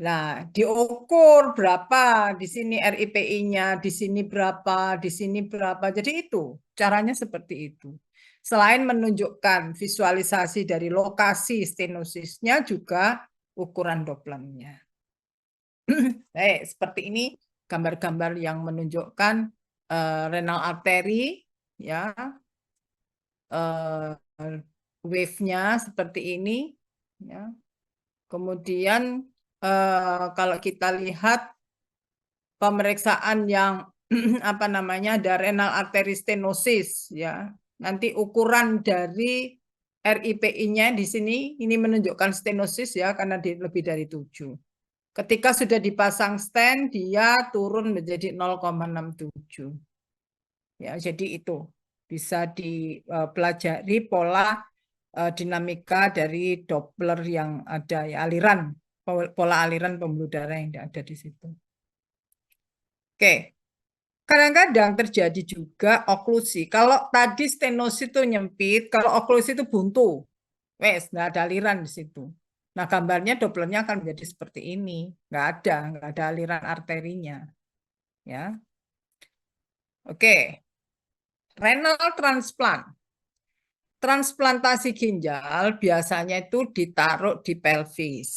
Nah, diukur berapa, di sini RIPI-nya, di sini berapa, di sini berapa. Jadi itu, caranya seperti itu. Selain menunjukkan visualisasi dari lokasi stenosisnya, juga ukuran Dopplernya. Seperti ini gambar-gambar yang menunjukkan renal arteri, ya, wave-nya seperti ini. Ya. Kemudian kalau kita lihat pemeriksaan yang apa namanya ada renal artery stenosis ya. Nanti ukuran dari RIPI-nya di sini ini menunjukkan stenosis ya karena lebih dari 7. Ketika sudah dipasang stent dia turun menjadi 0,67. Ya, jadi itu bisa dipelajari pola dinamika dari Doppler yang ada ya aliran pola aliran pembuluh darah yang ada di situ. Oke. Kadang-kadang terjadi juga oklusi. Kalau tadi stenosis itu nyempit, kalau oklusi itu buntu. Wes, nggak ada aliran di situ. Nah, gambarnya Dopplernya akan menjadi seperti ini. Nggak ada aliran arterinya. Ya. Oke. Renal transplant. Transplantasi ginjal biasanya itu ditaruh di pelvis.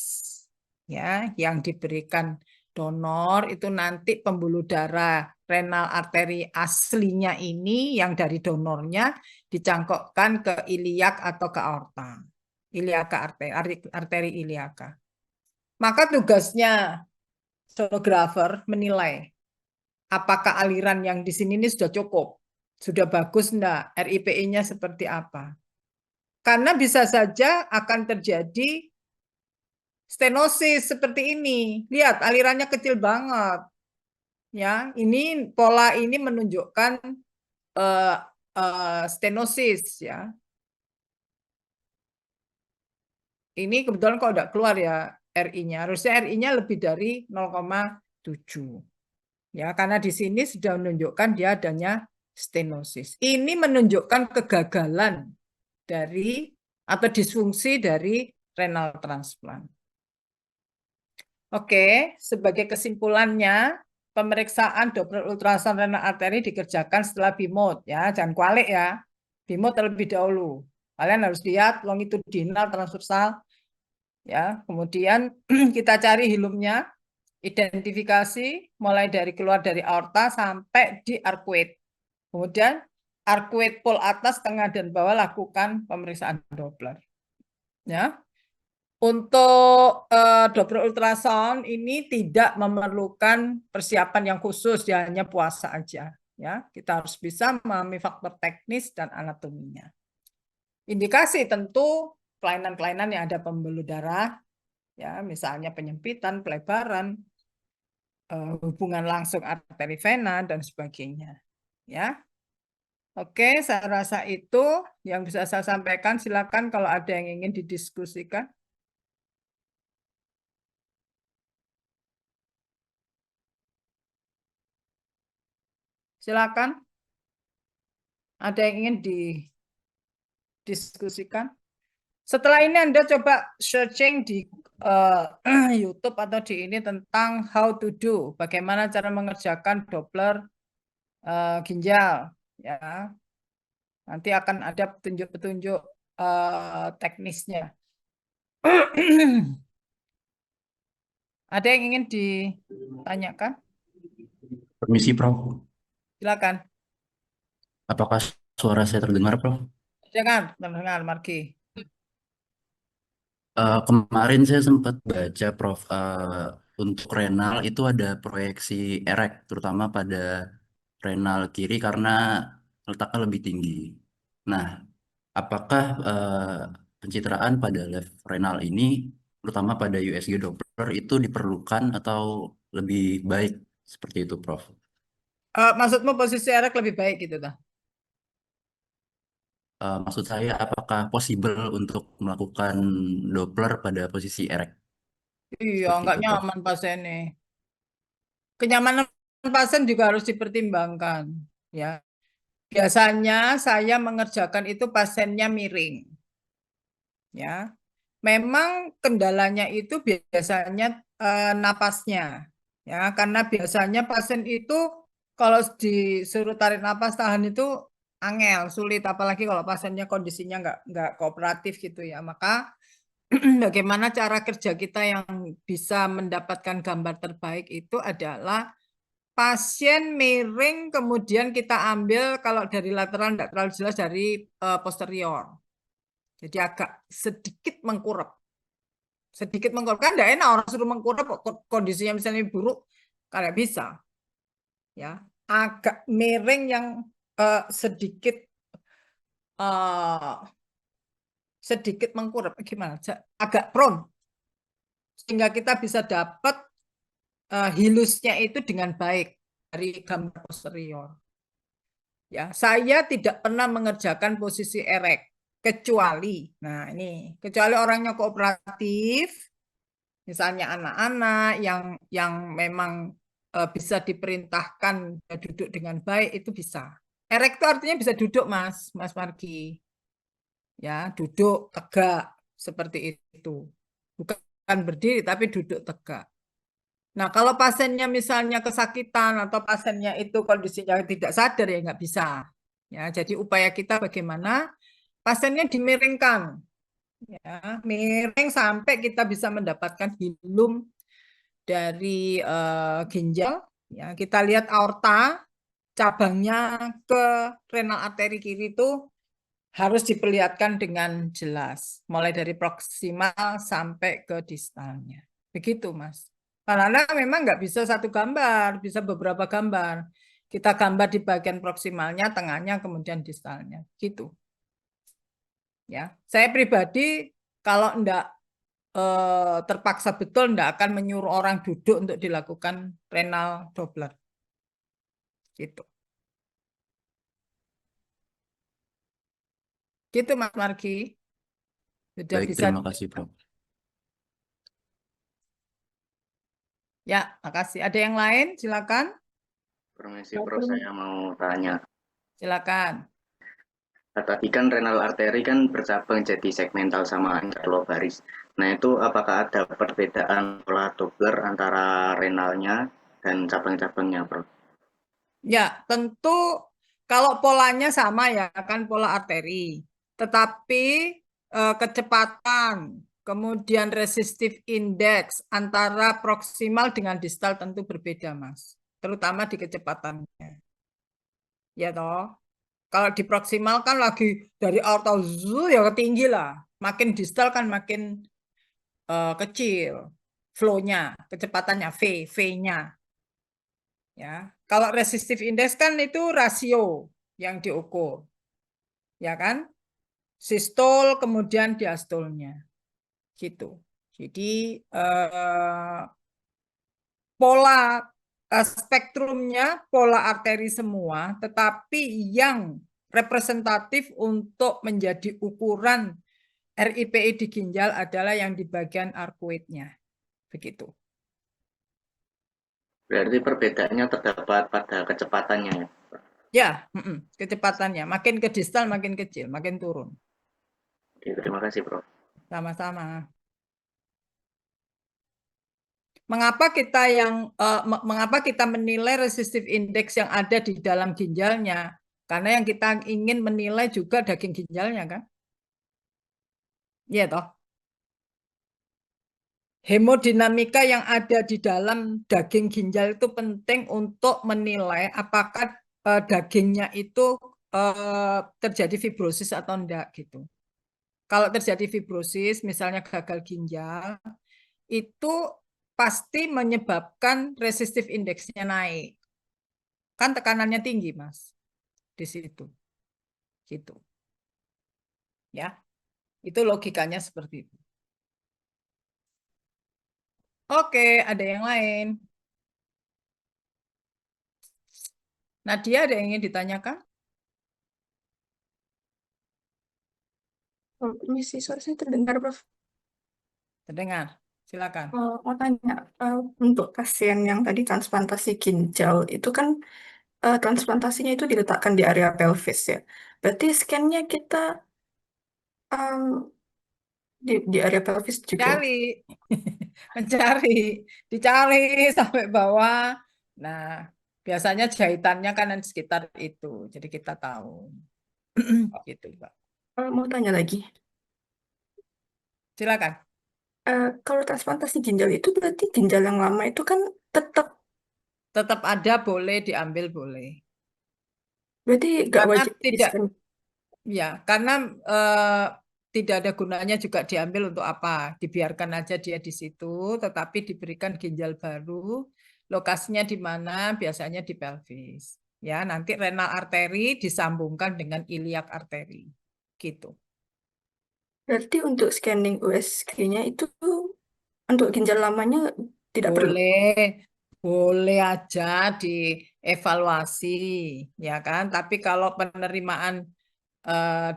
Ya, yang diberikan donor itu nanti pembuluh darah renal arteri aslinya ini yang dari donornya dicangkokkan ke iliak atau ke aorta. Iliaka arteri iliaka. Maka tugasnya sonografer menilai apakah aliran yang di sini ini sudah cukup, sudah bagus enggak, RIPI-nya seperti apa. Karena bisa saja akan terjadi stenosis seperti ini. Lihat alirannya kecil banget. Ya, ini pola ini menunjukkan stenosis ya. Ini kebetulan kalau tidak keluar ya RI-nya. Harusnya RI-nya lebih dari 0,7. Ya, karena di sini sudah menunjukkan dia adanya stenosis. Ini menunjukkan kegagalan dari atau disfungsi dari renal transplant. Oke, sebagai kesimpulannya, pemeriksaan Doppler ultrasound renal arteri dikerjakan setelah BIMOD ya, jangan kualik ya. BIMOD terlebih dahulu. Kalian harus lihat longitudinal transversal ya. Kemudian kita cari hilumnya, identifikasi mulai dari keluar dari aorta sampai di arcuate. Kemudian arcuate pole atas, tengah dan bawah lakukan pemeriksaan Doppler. Ya. Untuk Doppler ultrasound ini tidak memerlukan persiapan yang khusus, ya, hanya puasa aja. Ya, kita harus bisa memahami faktor teknis dan anatominya. Indikasi tentu kelainan-kelainan yang ada pembuluh darah, ya, misalnya penyempitan, pelebaran, hubungan langsung arteri vena dan sebagainya. Ya, oke, saya rasa itu yang bisa saya sampaikan. Silakan kalau ada yang ingin didiskusikan. Silakan. Ada yang ingin didiskusikan? Setelah ini Anda coba searching di YouTube atau di ini tentang how to do, bagaimana cara mengerjakan Doppler ginjal, ya. Nanti akan ada petunjuk-petunjuk teknisnya. Ada yang ingin ditanyakan? Permisi, Prof. Silakan. Apakah suara saya terdengar, Prof? Jangan, dengar, Marki. Kemarin saya sempat baca, Prof, untuk renal itu ada proyeksi erek, terutama pada renal kiri karena letaknya lebih tinggi. Nah, apakah pencitraan pada left renal ini, terutama pada USG Doppler, itu diperlukan atau lebih baik seperti itu, Prof? Maksudmu posisi erek lebih baik gitu, toh? Maksud saya, apakah possible untuk melakukan Doppler pada posisi erek? Iya, Seperti nggak itu, Prof. nyaman pasiennya. Kenyamanan pasien juga harus dipertimbangkan. Ya, biasanya saya mengerjakan itu pasiennya miring. Ya, memang kendalanya itu biasanya napasnya. Ya, karena biasanya pasien itu kalau disuruh tarik napas tahan itu angel, sulit. Apalagi kalau pasiennya kondisinya nggak kooperatif gitu ya. Maka bagaimana cara kerja kita yang bisa mendapatkan gambar terbaik itu adalah pasien miring kemudian kita ambil kalau dari lateral tidak terlalu jelas dari posterior. Jadi agak sedikit mengkurap. sedikit mengkurap. Kan enggak enak orang suruh mengkurap kondisinya misalnya buruk, kalau bisa. Ya, agak miring yang sedikit sedikit mengkurap gimana? Agak prone sehingga kita bisa dapat hilusnya itu dengan baik dari gambar posterior. Ya, saya tidak pernah mengerjakan posisi erek kecuali, nah ini kecuali orangnya kooperatif, misalnya anak-anak yang memang bisa diperintahkan duduk dengan baik itu bisa. Erek itu artinya bisa duduk, Mas Margi. Ya, duduk tegak seperti itu. Bukan berdiri tapi duduk tegak. Nah, kalau pasiennya misalnya kesakitan atau pasiennya itu kondisinya tidak sadar ya nggak bisa. Ya, jadi upaya kita bagaimana pasiennya dimiringkan, ya, miring sampai kita bisa mendapatkan hilum dari ginjal. Ya, kita lihat aorta cabangnya ke renal arteri kiri itu harus diperlihatkan dengan jelas, mulai dari proksimal sampai ke distalnya. Begitu, Mas. Karena memang nggak bisa satu gambar, bisa beberapa gambar. Kita gambar di bagian proksimalnya, tengahnya, kemudian distalnya. Gitu. Ya, saya pribadi kalau enggak terpaksa betul enggak akan menyuruh orang duduk untuk dilakukan renal Doppler. Gitu. Gitu, Mas Margi. Sudah Baik, bisa. terima kasih, Prof. Ya, makasih. Ada yang lain? Silakan. Permisi, Prof, saya mau tanya. Silakan. Tadi kan renal arteri kan bercabang jadi segmental sama interlobaris. Nah, itu apakah ada perbedaan pola Doppler antara renalnya dan cabang-cabangnya, Prof? Ya, tentu kalau polanya sama ya kan pola arteri. Tetapi kecepatan, kemudian resistive index antara proksimal dengan distal tentu berbeda, Mas. Terutama di kecepatannya. Ya toh. Kalau di proksimal kan lagi dari aorta ya tinggi lah. Makin distal kan makin kecil flow-nya, kecepatannya V-nya. Ya, kalau resistive index kan itu rasio yang diukur, ya kan? Sistol kemudian diastolnya, gitu. Jadi pola spektrumnya pola arteri semua, tetapi yang representatif untuk menjadi ukuran RIPI di ginjal adalah yang di bagian arcuate-nya, begitu. Berarti perbedaannya terdapat pada kecepatannya ya? Ya, kecepatannya. Makin ke distal makin kecil, makin turun. Oke, terima kasih, Prof. Sama-sama. Mengapa kita menilai resistive index yang ada di dalam ginjalnya? Karena yang kita ingin menilai juga daging ginjalnya kan? Iya toh. Hemodinamika yang ada di dalam daging ginjal itu penting untuk menilai apakah dagingnya itu terjadi fibrosis atau enggak gitu. Kalau terjadi fibrosis, misalnya gagal ginjal, itu pasti menyebabkan resistive index-nya naik. Kan tekanannya tinggi, Mas. Di situ. Gitu. Ya. Itu logikanya seperti itu. Oke, ada yang lain? Nadia, ada yang ingin ditanyakan? Ini sih suaranya terdengar, Prof. Terdengar. Silakan. Mau tanya, untuk pasien yang tadi transplantasi ginjal, itu kan transplantasinya itu diletakkan di area pelvis ya. Berarti scan-nya kita em, di area pelvis juga. Cari. Mencari. Dicari sampai bawah. Nah, biasanya jahitannya kan di sekitar itu. Jadi kita tahu. Gitu, Pak. Mau tanya lagi, Silakan. kalau transplantasi ginjal itu berarti ginjal yang lama itu kan tetap, Tetap ada, boleh diambil, boleh. berarti nggak Karena wajib tidak, di-scan. ya, karena eh, tidak ada gunanya juga diambil untuk apa? Dibiarkan aja dia di situ, tetapi diberikan ginjal baru. Lokasinya di mana? Biasanya di pelvis. Ya, nanti renal arteri disambungkan dengan iliac arteri. Gitu. Berarti untuk scanning USG-nya itu untuk ginjal lamanya tidak perlu. Boleh aja dievaluasi, ya kan? Tapi kalau penerimaan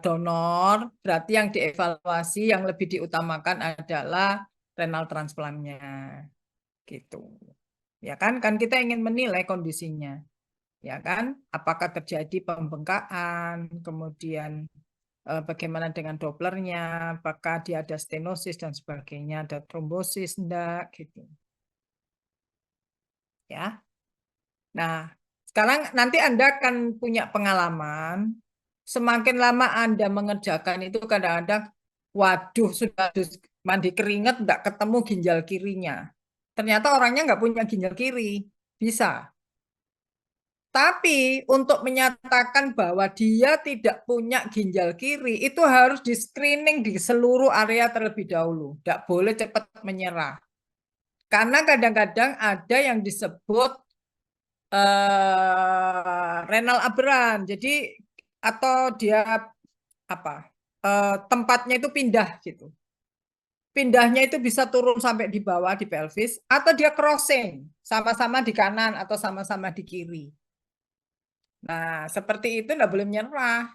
donor, berarti yang dievaluasi yang lebih diutamakan adalah renal transplantnya, gitu. Ya kan? Kan kita ingin menilai kondisinya, ya kan? Apakah terjadi pembengkakan, kemudian bagaimana dengan Dopplernya, apakah dia ada stenosis dan sebagainya, ada trombosis, enggak, gitu. Ya. Nah, sekarang nanti Anda akan punya pengalaman, semakin lama Anda mengerjakan itu kadang-kadang, waduh, sudah mandi keringat, nggak ketemu ginjal kirinya. Ternyata orangnya nggak punya ginjal kiri. Bisa. Tapi untuk menyatakan bahwa dia tidak punya ginjal kiri, itu harus di-screening di seluruh area terlebih dahulu. Nggak boleh cepat menyerah. Karena kadang-kadang ada yang disebut renal aberran. Jadi atau dia apa? Tempatnya itu pindah gitu. Pindahnya itu bisa turun sampai di bawah di pelvis atau dia crossing, sama-sama di kanan atau sama-sama di kiri. Nah, seperti itu enggak boleh menyerah.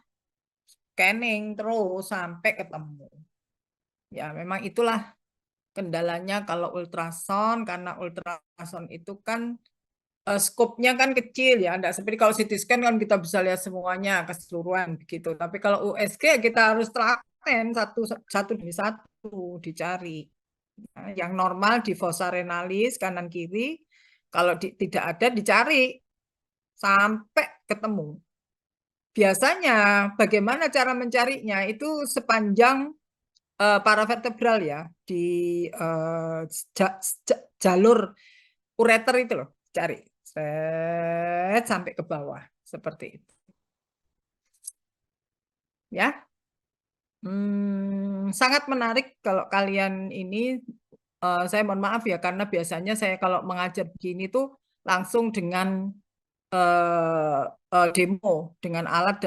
Scanning terus sampai ketemu. Ya, memang itulah kendalanya kalau ultrasound, karena ultrasound itu kan skopnya kan kecil ya, enggak seperti kalau CT scan kan kita bisa lihat semuanya keseluruhan begitu. Tapi kalau USG kita harus telaten satu demi satu dicari. Nah, yang normal di fossa renalis kanan kiri, kalau tidak ada dicari sampai ketemu. Biasanya bagaimana cara mencarinya itu sepanjang paravertebral ya, di jalur ureter itu loh, cari sampai ke bawah seperti itu. Ya, sangat menarik kalau kalian ini. Saya mohon maaf ya, karena biasanya saya kalau mengajar begini tuh langsung dengan demo dengan alat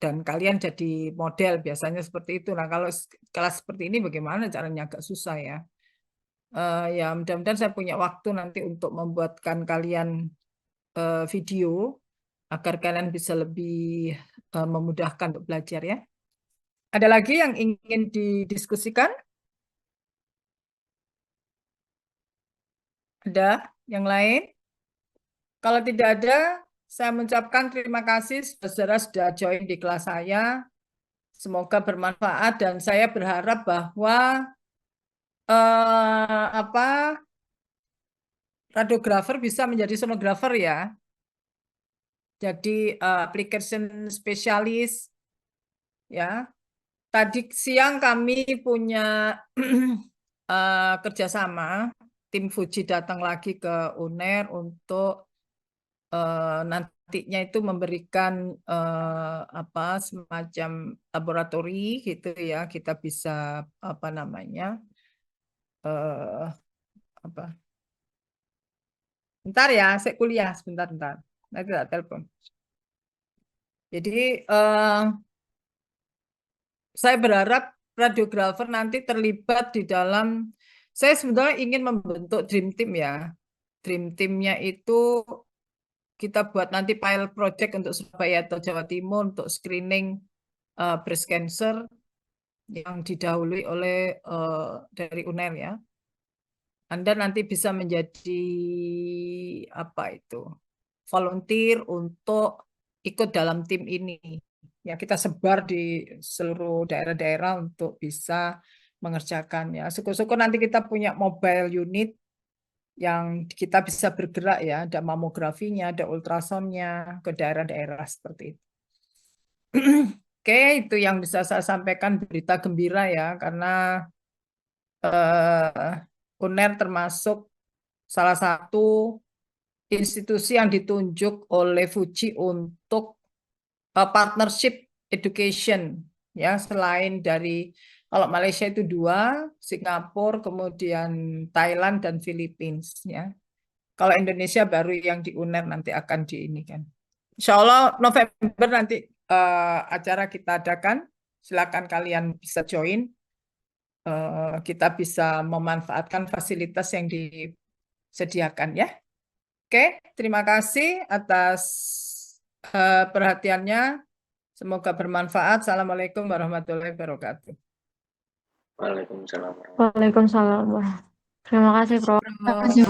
dan kalian jadi model, biasanya seperti itu. Nah, kalau kelas seperti ini bagaimana caranya, agak susah ya. Ya mudah-mudahan saya punya waktu nanti untuk membuatkan kalian video agar kalian bisa lebih memudahkan untuk belajar ya. Ada lagi yang ingin didiskusikan? Ada yang lain? Kalau tidak ada, saya mengucapkan terima kasih saudara sudah join di kelas saya. Semoga bermanfaat dan saya berharap bahwa radiografer bisa menjadi sonografer ya. Jadi application spesialis ya. Tadi siang kami punya kerjasama, tim Fuji datang lagi ke UNER untuk nantinya itu memberikan semacam laboratori gitu ya, kita bisa bentar ya, saya kuliah sebentar, nanti tak telepon. Jadi saya berharap radiografer nanti terlibat di dalam, saya sebenarnya ingin membentuk dream team ya. Dream teamnya itu kita buat nanti pilot project untuk Surabaya atau Jawa Timur untuk screening breast cancer yang didahului oleh dari UNER ya. Anda nanti bisa menjadi volunteer untuk ikut dalam tim ini. Ya, kita sebar di seluruh daerah-daerah untuk bisa mengerjakan ya. Syukur-syukur nanti kita punya mobile unit yang kita bisa bergerak ya, ada mamografinya, ada ultrasonnya ke daerah-daerah seperti itu. Oke, itu yang bisa saya sampaikan, berita gembira ya, karena UNER termasuk salah satu institusi yang ditunjuk oleh Fuji untuk partnership education ya, selain dari Kalau Malaysia itu 2, Singapura, kemudian Thailand dan Philippines ya. Kalau Indonesia baru yang di UNER nanti akan di ini kan. Insya Allah November nanti acara kita adakan. Silakan kalian bisa join. Kita bisa memanfaatkan fasilitas yang disediakan ya. Oke, terima kasih atas perhatiannya. Semoga bermanfaat. Assalamualaikum warahmatullahi wabarakatuh. Waalaikumsalam. Waalaikumsalam. Terima kasih, Prof. Terima kasih.